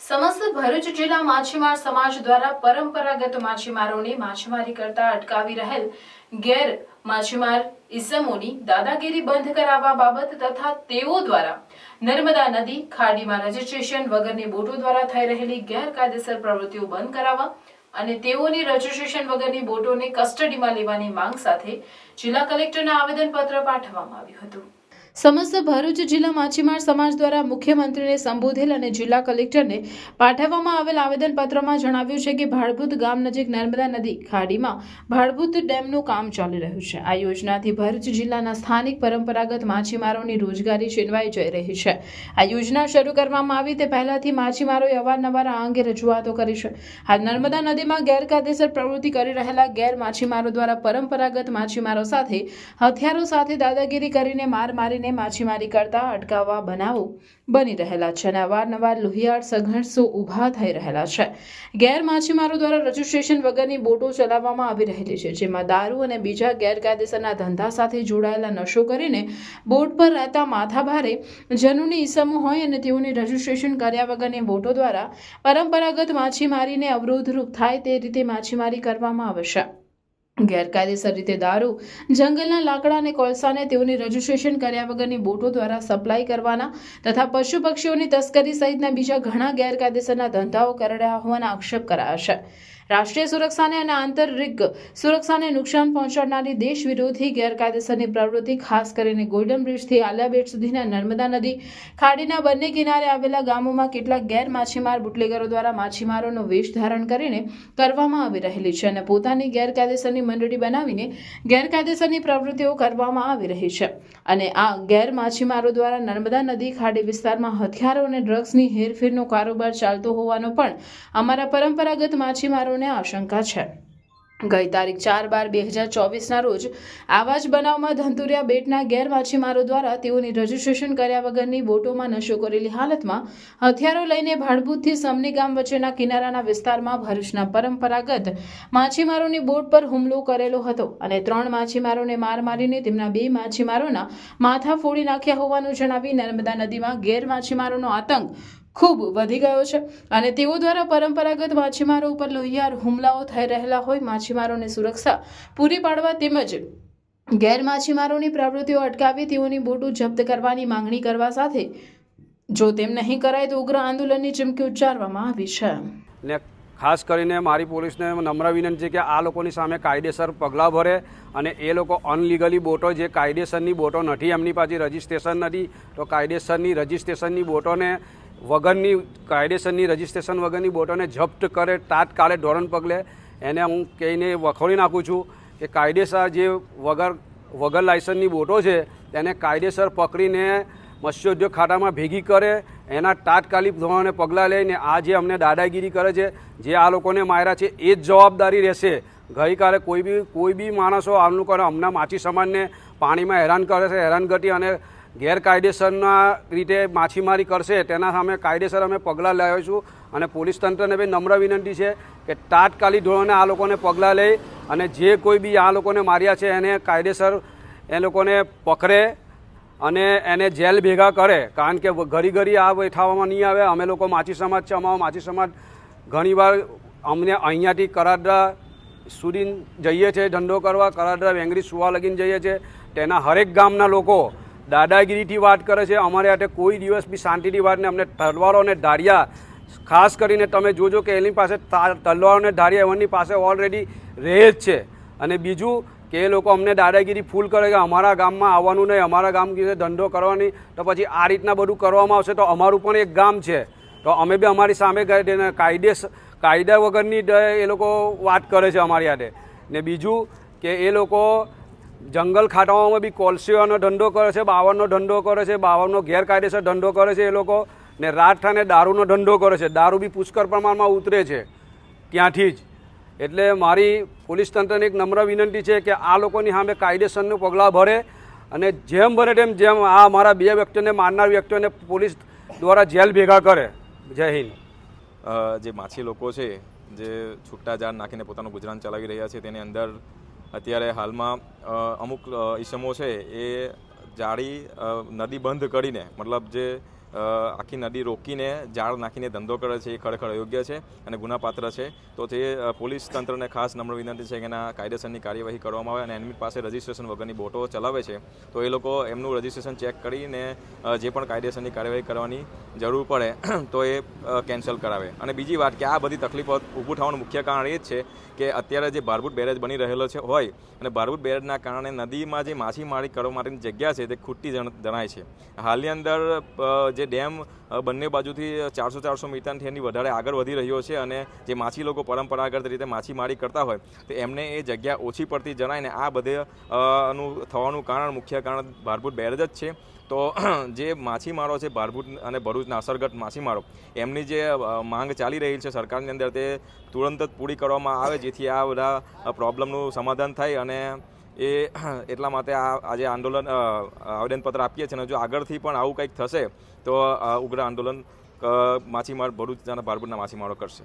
સમસ્ત ભરૂચ જિલ્લા માછીમાર સમાજ દ્વારા પરંપરાગત માછીમારોને માછીમારી કરતા અટકાવી રહેલ ગેર માછીમાર ઇસમોની દાદાગીરી બંધ કરાવવા બાબત તથા તેઓ દ્વારા નર્મદા નદી ખાડીમાં રજીસ્ટ્રેશન વગરની બોટો દ્વારા થઈ રહેલી ગેરકાયદેસર પ્રવૃત્તિઓ બંધ કરાવવા અને તેઓની રજીસ્ટ્રેશન વગરની બોટોને કસ્ટડીમાં લેવાની માંગ સાથે જિલ્લા કલેક્ટરને આવેદનપત્ર પાઠવવામાં આવ્યું હતું। સમસ્ત ભરૂચ જિલ્લા માછીમાર સમાજ દ્વારા મુખ્યમંત્રીને સંબોધેલ અને જિલ્લા કલેક્ટરને પાઠવવામાં આવેલ આવેદનપત્રમાં જણાવ્યું છે કે ભાડભૂત ગામ નજીક નર્મદા નદી ખાડીમાં ભાડભૂત ડેમનું કામ ચાલી રહ્યું છે। આ યોજનાથી ભરૂચ જિલ્લાના સ્થાનિક પરંપરાગત માછીમારોની રોજગારી છીનવાઈ જઈ રહી છે। આ યોજના શરૂ કરવામાં આવી તે પહેલાથી માછીમારોએ અવારનવાર આ અંગે રજૂઆતો કરી છે। હાલ નર્મદા નદીમાં ગેરકાયદેસર પ્રવૃત્તિ કરી રહેલા ગેર માછીમારો દ્વારા પરંપરાગત માછીમારો સાથે હથિયારો સાથે દાદાગીરી કરીને મારીને માછીમારી કરતા અટકાવવા બનાવો બની રહેલા છે અને અવારનવાર લોહિયાળ સંઘર્ષો ઊભા થઈ રહેલા છે। ગેર માછીમારો દ્વારા રજીસ્ટ્રેશન વગરની બોટો ચલાવવામાં આવી રહેલી છે, જેમાં દારૂ અને બીજા ગેરકાયદેસરના ધંધા સાથે જોડાયેલા નશો કરીને બોટ પર રહેતા માથાભારે જનોની ઈસમો હોય અને તેઓની રજીસ્ટ્રેશન કર્યા વગરની બોટો દ્વારા પરંપરાગત માછીમારીને અવરોધરૂપ થાય તે રીતે માછીમારી કરવામાં આવે છે। ગેરકાયદેસર રીતે દારૂ, જંગલના લાકડા અને કોલસાને તેઓની રજીસ્ટ્રેશન કર્યા વગરની બોટો દ્વારા સપ્લાય કરવાના તથા પશુ પક્ષીઓની તસ્કરી સહિતના બીજા ઘણા ગેરકાયદેસરના ધંધાઓ કરી રહ્યા હોવાના આક્ષેપ કરાયા છે। રાષ્ટ્રીય સુરક્ષાને અને આંતરિક સુરક્ષાને નુકસાન પહોંચાડનારી દેશ વિરોધી ગેરકાયદેસરની પ્રવૃત્તિ ખાસ કરીને ગોલ્ડન બ્રિજથી આલિયા બેટ સુધીના નર્મદા નદી ખાડીના બંને કિનારે આવેલા ગામોમાં કેટલાક ગેર માછીમાર બુટલેગરો દ્વારા માછીમારોનો વેશ ધારણ કરીને કરવામાં આવી રહેલી છે અને પોતાની ગેરકાયદેસરની મંડળી બનાવીને ગેરકાયદેસરની પ્રવૃત્તિઓ કરવામાં આવી રહી છે અને આ ગેર માછીમારો દ્વારા નર્મદા નદી ખાડી વિસ્તારમાં હથિયારો અને ડ્રગ્સની હેરફેરનો કારોબાર ચાલતો હોવાનો પણ અમારા પરંપરાગત માછીમારો આશંકા છે। ગઈ તારીખ 4/12/2024 રોજ આવા જ બનાવમાં ધંતુરિયા બેટના ગેર માછીમારો દ્વારા તેઓની રજીસ્ટ્રેશન કર્યા વગરની બોટોમાં નશો કરેલી હાલતમાં હથિયારો લઈને ભાડભૂતથી સમની ગામ વચ્ચેના કિનારાના વિસ્તારમાં ભરૂચના પરંપરાગત માછીમારોની બોટ પર હુમલો કરેલો હતો અને 3 માછીમારોને મારીને તેમના 2 માછીમારોના માથા ફોડી નાખ્યા હોવાનું જણાવી નર્મદા નદીમાં ગેર માછીમારોનો આતંક ખૂબ વધી ગયો છે અને તેઓ દ્વારા પરંપરાગત માછીમારો ઉપર લોહિયાળ હુમલાઓ થઈ રહેલા હોય માછીમારોને સુરક્ષા પૂરી પાડવા તેમજ ગેર માછીમારોની પ્રવૃત્તિઓ અટકાવી તેઓની બોટો જપ્ત કરવાની માંગણી કરવા સાથે જો તેમ નહીં કરાય તો ઉગ્ર આંદોલનની ચીમકી ઉચ્ચારવામાં આવી છે। ને ખાસ કરીને મારી પોલીસને નમ્ર વિનંતી છે કે આ લોકોની સામે કાયદેસર પગલાં ભરે અને એ લોકો અનલીગલી બોટો જે કાયદેસરની બોટો નથી, એમની પાસે રજિસ્ટ્રેશન નથી, તો કાયદેસરની રજિસ્ટ્રેશનની બોટોને વગરની કાયદેસરની રજિસ્ટ્રેશન વગરની બોટોને જપ્ત કરે, તાત્કાલિક ધોરણ પગલે એને હું કહીને વખોડી નાખું છું કે કાયદેસર જે વગર લાયસન્સની બોટો છે તેને કાયદેસર પકડીને મત્સ્યોદ્યોગ ખાતામાં ભેગી કરે, એના તાત્કાલિક ધોરણે પગલાં લઈને આ જે અમને દાદાગીરી કરે છે, જે આ લોકોને માર્યા છે એ જ જવાબદારી રહેશે। ગઈકાલે કોઈ બી માણસો આમનું કરે, હમણાં માછી સમાજને પાણીમાં હેરાન કરે છે, હેરાનગતિ અને ગેરકાયદેસરના રીતે માછીમારી કરશે તેના સામે કાયદેસર અમે પગલાં લાવીશું અને પોલીસ તંત્રને બી નમ્ર વિનંતી છે કે તાત્કાલિક ધોરણે આ લોકોને પગલાં લઈ અને જે કોઈ બી આ લોકોને માર્યા છે એને કાયદેસર એ લોકોને પકડે અને એને જેલ ભેગા કરે, કારણ કે ઘડી આ બેઠાવામાં નહીં આવે। અમે લોકો માછી સમાજ છે, અમારો માછી સમાજ ઘણીવાર અમને અહીંયાથી કરાડા સુધી જઈએ છીએ ધંધો કરવા, કરાડા વેંગરી સુવા લગીને જઈએ છીએ, તેના હરેક ગામના લોકો દાદાગીરીથી વાત કરે છે। અમારે માટે કોઈ દિવસ બી શાંતિથી વાત ને અમને તલવારો અને ધારિયા ખાસ કરીને તમે જોજો કે એની પાસે તલવારો અને ધારિયા એમની પાસે ઓલરેડી રહે જ છે અને બીજું કે એ લોકો અમને દાદાગીરી ફૂલ કરે કે અમારા ગામમાં આવવાનું નહીં, અમારા ગામ વિશે ધંધો કરવાની, તો પછી આ રીતના બધું કરવામાં આવશે તો અમારું પણ એક ગામ છે તો અમે બી અમારી સામે કાયદા વગરની એ લોકો વાત કરે છે અમારી હાથે। ને બીજું કે એ લોકો જંગલ ખાતાઓમાં બી કોલસીઓનો ધંધો કરે છે, બાવરનો ધંધો કરે છે, બાવરનો ગેરકાયદેસર ધંધો કરે છે એ લોકો, ને રાઠાને દારૂનો ધંધો કરે છે, દારૂ બી પુષ્કળ પ્રમાણમાં ઉતરે છે ત્યાંથી જ। એટલે મારી પોલીસ તંત્રને એક નમ્ર વિનંતી છે કે આ લોકોની સામે કાયદેસરનું પગલાં ભરે અને જેમ બને તેમ જેમ આ અમારા 2 વ્યક્તિઓને મારનાર વ્યક્તિઓને પોલીસ દ્વારા જેલ ભેગા કરે। જય હિન્દ। જે માછી લોકો છે જે છૂટા જાળ નાખીને પોતાનું ગુજરાન ચલાવી રહ્યા છે તેની અંદર અત્યારે હાલમાં અમુક ઈસમો છે એ જાળી નદી બંધ કરીને મતલબ જે આખી નદી રોકીને જાળ નાખીને ધંધો કરે છે એ ખરેખર અયોગ્ય છે અને ગુનાપાત્ર છે. તો તે પોલીસ તંત્રને ખાસ નમ્ર વિનંતી છે કે એના કાયદેસરની કાર્યવાહી કરવામાં આવે અને એમની પાસે રજિસ્ટ્રેશન વગરની બોટો ચલાવે છે તો એ લોકો એમનું રજિસ્ટ્રેશન ચેક કરીને જે પણ કાયદેસરની કાર્યવાહી કરવાની જરૂર પડે તો એ કેન્સલ કરાવે. અને બીજી વાત કે આ બધી તકલીફો ઊભું થવાનું મુખ્ય કારણ એ જ છે કે અત્યારે જે ભારભૂત બેરેજ બની રહેલો છે હોય અને ભારભૂત બેરેજના કારણે નદીમાં જે માછીમારી કરવા માટેની જગ્યા છે તે ખૂટતી જણાય છે. હાલની અંદર જે ડેમ બંને બાજુથી 400 મીટરથી એની વધારે આગળ વધી રહ્યો છે અને જે માછી લોકો પરંપરાગત રીતે માછીમારી કરતા હોય તો એમને એ જગ્યા ઓછી પડતી જણાય ને આ બધે નું થવાનું મુખ્ય કારણ ભારભૂત બેરેજ જ છે. તો જે માછીમારો છે ભારભૂત અને ભરૂચના અસરગ્રસ્ત માછીમારો એમની જે માંગ ચાલી રહી છે સરકારની અંદર તે તુરંત જ પૂરી કરવામાં આવે જેથી આ બધા પ્રોબ્લેમનું સમાધાન થાય અને એ એટલા માટે આજે આવેદનપત્ર આપીએ છીએ અને જો આગળથી પણ આવું કંઈક થશે તો ઉગ્ર આંદોલન માછીમાર ભરૂચના ભારભૂતના માછીમારો કરશે.